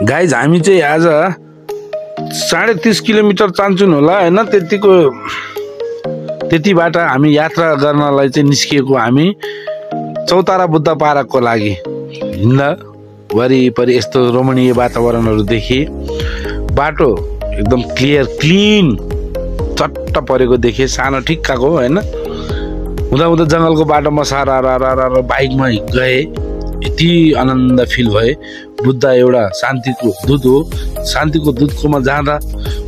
Guys हामी चाहिँ आज 30.5 किलोमिटर चान्चुन होला हैन, त्यतिबाट हामी यात्रा गर्नलाई चाहिँ निस्किएको। हामी चौतारा बुद्ध पार्कको लागि हिँड्दा वरिपरि यस्तो रमणीय वातावरणहरू देखे, बाटो एकदम क्लियर क्लिन चट्ट परेको देखे, सानो ठिक्काको हैन। हुँदा हुँदा जङ्गलको बाटोमा सारा बाइकमा गए, यति आनन्द फिल भए। बुद्ध एउटा शान्तिको दूत हो, शान्तिको दूतकोमा जाँदा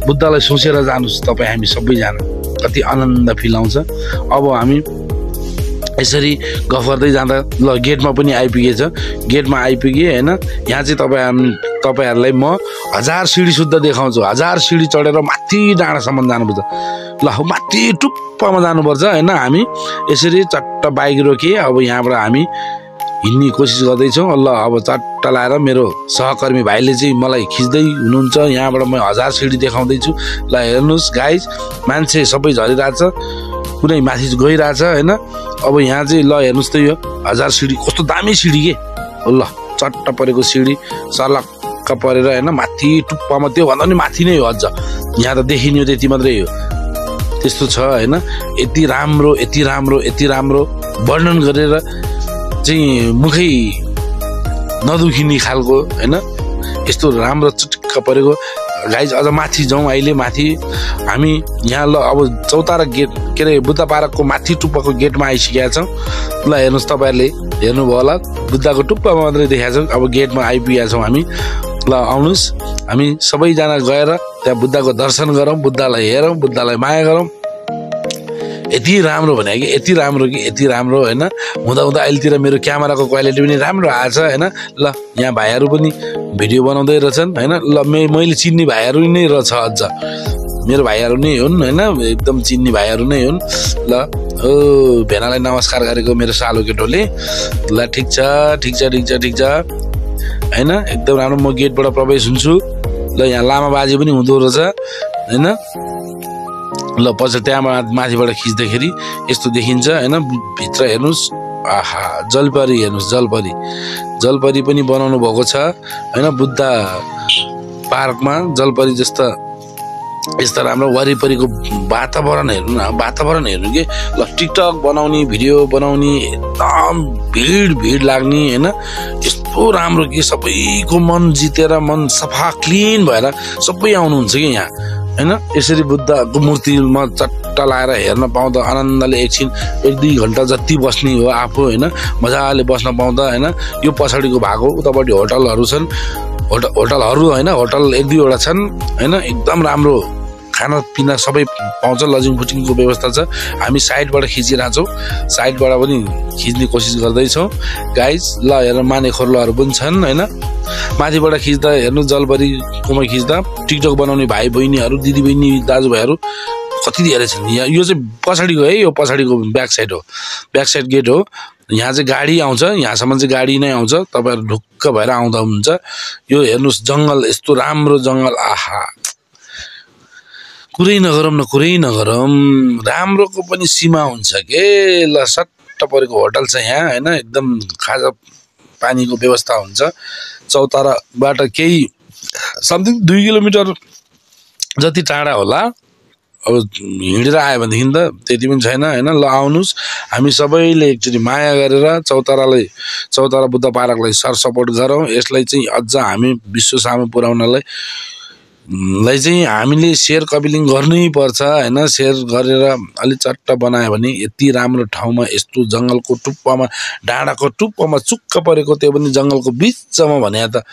बुद्धलाई सोचेर जानुहोस् तपाईँ, हामी सबैजना कति आनन्द फिल आउँछ। अब हामी यसरी गफ गर्दै जाँदा ल गेटमा पनि आइपुगेछ, गेटमा आइपुगे हैन। यहाँ चाहिँ तपाईँहरूलाई म 1000 सिडी शुद्ध देखाउँछु। 1000 सिडी चढेर माथि डाँडासम्म जानुपर्छ। ल माथि टुप्पामा जानुपर्छ हैन। हामी यसरी चट्ट बाइक रोके, अब यहाँबाट हामी हिँड्ने कोसिस गर्दैछौँ। ल अब चट्ट लाएर मेरो सहकर्मी भाइले चाहिँ मलाई खिच्दै हुनुहुन्छ, यहाँबाट म 1000 सिडी देखाउँदैछु। ल हेर्नुहोस् गाइज, मान्छे सबै झरिरहेछ, कुनै माथि गइरहेछ हैन। अब यहाँ चाहिँ ल हेर्नुहोस् त, यो 1000 सिडी कस्तो दामी सिडी के। ल चट्ट परेको सिडी सर्लक्क परेर हैन माथि टुप्पामा, त्यो भन्दा पनि माथि नै हो। अझ यहाँ त देखिने हो त्यति मात्रै हो, त्यस्तो छ हैन। यति राम्रो यति राम्रो यति राम्रो वर्णन गरेर चाहिँ मुखै नदुखिने खालको हैन, यस्तो राम्रो चटक्क परेको। गाइज अझ माथि जाउँ, अहिले माथि हामी यहाँ ल अब चौतारा गेट के अरे बुद्ध पार्कको माथि टुप्पाको गेटमा आइसकेका छौँ। ल हेर्नुहोस्, तपाईँहरूले हेर्नुभयो होला, बुद्धको टुप्पामा मात्रै देखाएको छ। अब गेटमा आइपुगेका छौँ हामी। ल आउनुहोस्, हामी सबैजना गएर त्यहाँ बुद्धको दर्शन गरौँ, बुद्धलाई हेरौँ, बुद्धलाई माया गरौँ। यति राम्रो भने कि यति राम्रो कि यति राम्रो हैन। हुँदा हुँदा अहिलेतिर मेरो क्यामेराको क्वालिटी पनि राम्रो आएछ हैन। ल यहाँ भाइहरू पनि भिडियो बनाउँदै रहेछन् हैन। ल मैले चिन्ने भाइहरू नै रहेछ, अझ मेरो भाइहरू नै हुन् हैन, एकदम चिन्ने भाइहरू नै हुन्। ल ओ भेनालाई नमस्कार गरेको मेरो सालो केटोले। ल ठिक छ ठिक छ ठिक छ ठिक छ हैन, एकदम राम्रो। म गेटबाट प्रवेश हुन्छु। ल यहाँ लामा बाजे पनि हुँदो रहेछ हैन। ल पछि त्यहाँबाट माथिबाट खिच्दाखेरि यस्तो देखिन्छ हैन। भित्र हेर्नुहोस्, आहा जलपरी हेर्नुहोस्, जलपरी पनि बनाउनु भएको छ हैन। बुद्ध पार्कमा जलपरी जस्ता यस्ता राम्रो वरिपरिको वातावरण हेर्नु न, वातावरण हेर्नु के। ल टिकटक बनाउने, भिडियो बनाउने, एकदम भिड लाग्ने हैन। यस्तो राम्रो कि सबैको मन जितेर, मन सफा क्लिन भएर सबै आउनुहुन्छ कि यहाँ हैन। यसरी बुद्धको मूर्तिमा चट्ट लाएर हेर्न पाउँदा आनन्दले एकछिन 1-2 घन्टा जति बस्ने हो आफू हैन, मजाले बस्न पाउँदा हैन। यो पछाडिको भागो उतापट्टि होटलहरू छन्, होटलहरू हैन, होटल 1-2 वटा छन् हैन। एकदम राम्रो खानापिना सबै पाउँछ, लजिङ फुटिङको व्यवस्था छ। हामी साइडबाट खिचिरहेछौँ, साइडबाट पनि खिच्ने कोसिस गर्दैछौँ गाइज। ल हेर माने खोर्लाहरू पनि छन् हैन। माथिबाट खिच्दा हेर्नु, जलपरीकोमा खिच्दा टिकटक बनाउने भाइ बहिनीहरू, दिदी बहिनी दाजुभाइहरू कति धेरै छन्। यहाँ यो चाहिँ पछाडिको है, यो पछाडिको ब्याक साइड हो, ब्याक साइड गेट हो। यहाँ चाहिँ गाडी आउँछ, यहाँसम्म चाहिँ गाडी नै आउँछ, तपाईँहरू ढुक्क भएर आउँदा हुन्छ। यो हेर्नुहोस् जङ्गल, यस्तो राम्रो जङ्गल, आहा कुरै नगरौँ। राम्रोको पनि सीमा हुन्छ के। ल सट्ट परेको होटल छ यहाँ हैन, एकदम खाजा पानीको व्यवस्था हुन्छ। चौताराबाट केही समथिङ 2 किलोमिटर जति टाढा होला। अब हिँडेर आयो भनेदेखि त त्यति पनि छैन हैन। ल आउनुहोस्, हामी सबैले एकचोटि माया गरेर चौतारा बुद्ध पार्कलाई सपोर्ट गरौँ। यसलाई चाहिँ अझ हामी विश्व सामु पुर्याउनलाई चाहिँ हामीले सेयर कपिलिङ गर्नै पर्छ हैन। सेयर गरेर अलि चट्ट बनायो भने यति राम्रो ठाउँमा, यस्तो जङ्गलको टुप्पामा, डाँडाको टुप्पामा चुक्क परेको, त्यो पनि जङ्गलको बिचमा भने त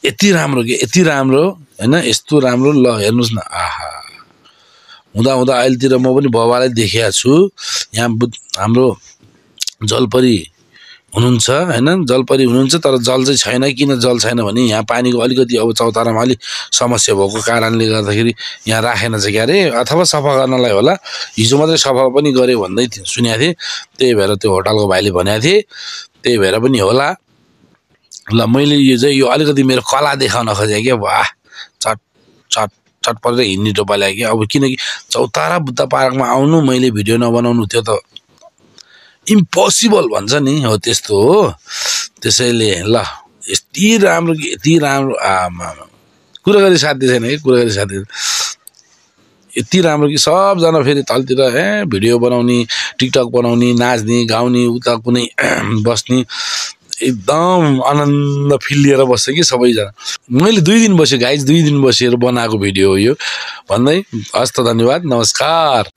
यति राम्रो के यति राम्रो हैन, यस्तो राम्रो। ल हेर्नुहोस् न, आहा हुँदा हुँदा अहिलेतिर म पनि बाबालाई देखेको छु। यहाँ हाम्रो जलपरी हुनुहुन्छ हैन, जलपरी हुनुहुन्छ, तर जल चाहिँ छैन। किन जल छैन भने यहाँ पानीको अलिकति अब चौतारामा अलिक समस्या भएको कारणले गर्दाखेरि यहाँ राखेन चाहिँ क्यारे, अथवा सफा गर्नलाई होला। हिजो मात्रै सफा पनि गर्यो भन्दै सुनेको थिएँ, त्यही भएर त्यो होटलको भाइले भनेको थिए, त्यही भएर पनि होला। ल मैले यो चाहिँ यो अलिकति मेरो कला देखाउन खोजेँ क्या। वाह चट चट चट परेर हिँड्ने टोपा ल्याएँ। अब किनकि चौतारा बुद्ध पार्कमा आउनु, मैले भिडियो नबनाउनु त्यो त इम्पोसिबल भन्छ नि, हो त्यस्तो हो। त्यसैले ल यति राम्रो कि यति राम्रो कुरा गरी साध्य छैन है कुरा गरी साध्य यति राम्रो कि सबजना फेरि तलतिर भिडियो बनाउने टिकटक बनाउने नाच्ने गाउने उता कुनै बस्ने एकदम आनन्द फिल लिएर बस्छ कि सबैजना मैले 2 दिन बसेँ गाइज 2 दिन बसेर बनाएको भिडियो हो यो भन्दै हस् त धन्यवाद नमस्कार